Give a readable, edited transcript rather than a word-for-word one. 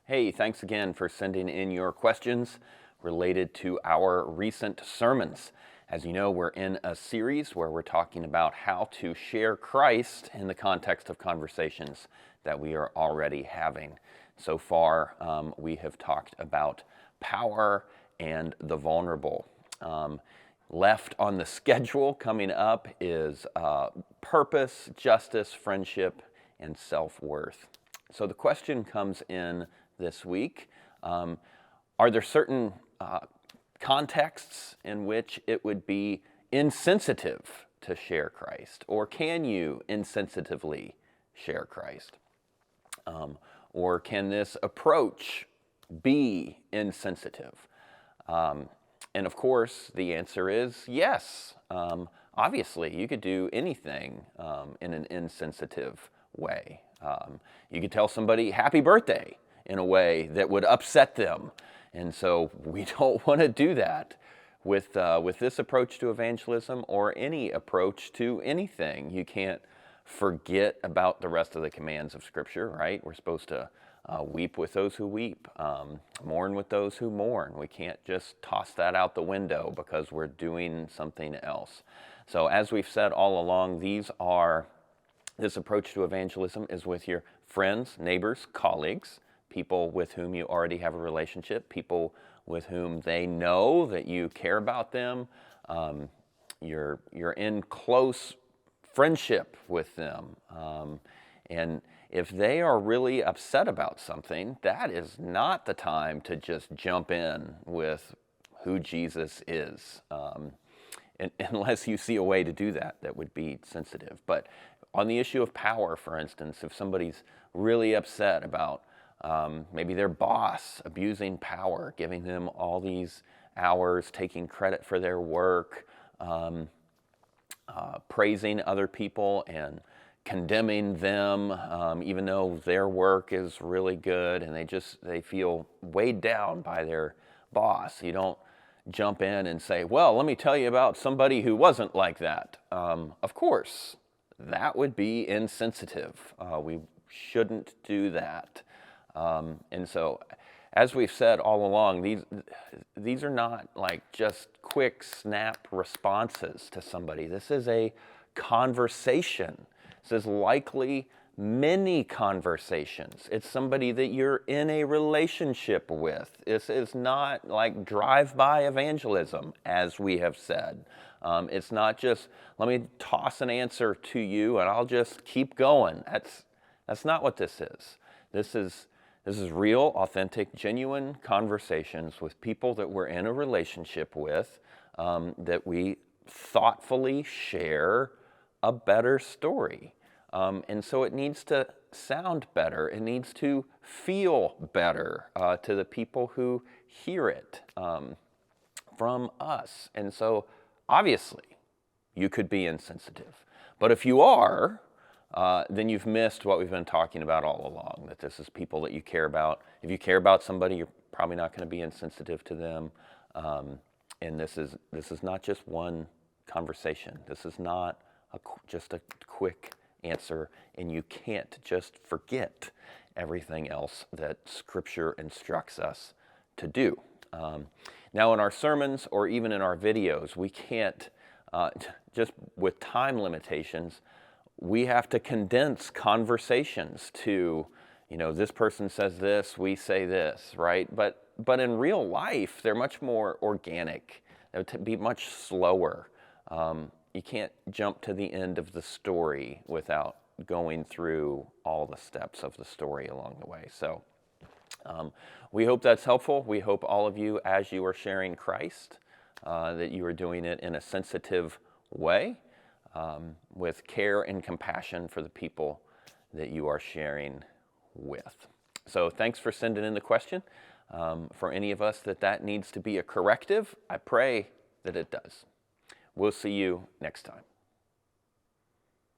Hey, thanks again for sending in your questions related to our recent sermons. As you know, we're in a series where we're talking about how to share Christ in the context of conversations that we are already having. So far, we have talked about power and the vulnerable. Left on the schedule coming up is purpose, justice, friendship, and self-worth. So the question comes in this week. Are there certain contexts in which it would be insensitive to share Christ? Or can you insensitively share Christ? Or can this approach be insensitive? And of course, the answer is yes. Obviously, you could do anything in an insensitive way. You could tell somebody happy birthday in a way that would upset them. And so we don't want to do that with this approach to evangelism or any approach to anything. You can't forget about the rest of the commands of Scripture, right? We're supposed to weep with those who weep, mourn with those who mourn. We can't just toss that out the window because we're doing something else. So as we've said all along, this approach to evangelism is with your friends, neighbors, colleagues, people with whom you already have a relationship, people with whom they know that you care about them. You're in close friendship with them. And if they are really upset about something, that is not the time to just jump in with who Jesus is. Unless you see a way to do that, that would be sensitive. But on the issue of power, for instance, if somebody's really upset about maybe their boss abusing power, giving them all these hours, taking credit for their work, praising other people and condemning them, even though their work is really good, and they feel weighed down by their boss. You don't jump in and say, well, let me tell you about somebody who wasn't like that. Of course, that would be insensitive. We shouldn't do that. And so, as we've said all along, these are not like just quick snap responses to somebody. This is a conversation. This is likely many conversations. It's somebody that you're in a relationship with. This is not like drive-by evangelism, as we have said. It's not just, let me toss an answer to you and I'll just keep going. That's not what this is. This is real, authentic, genuine conversations with people that we're in a relationship with, that we thoughtfully share a better story. And so it needs to sound better. It needs to feel better to the people who hear it from us. And so obviously you could be insensitive. But if you are, then you've missed what we've been talking about all along, that this is people that you care about. If you care about somebody, you're probably not going to be insensitive to them. And this is not just one conversation. This is not just a quick answer, and you can't just forget everything else that Scripture instructs us to do. Now, in our sermons or even in our videos, we can't, just with time limitations, we have to condense conversations to, this person says this, we say this, right? But in real life, they're much more organic. They would be much slower. You can't jump to the end of the story without going through all the steps of the story along the way. So we hope that's helpful. We hope all of you, as you are sharing Christ, that you are doing it in a sensitive way, with care and compassion for the people that you are sharing with. So thanks for sending in the question. For any of us that needs to be a corrective, I pray that it does. We'll see you next time.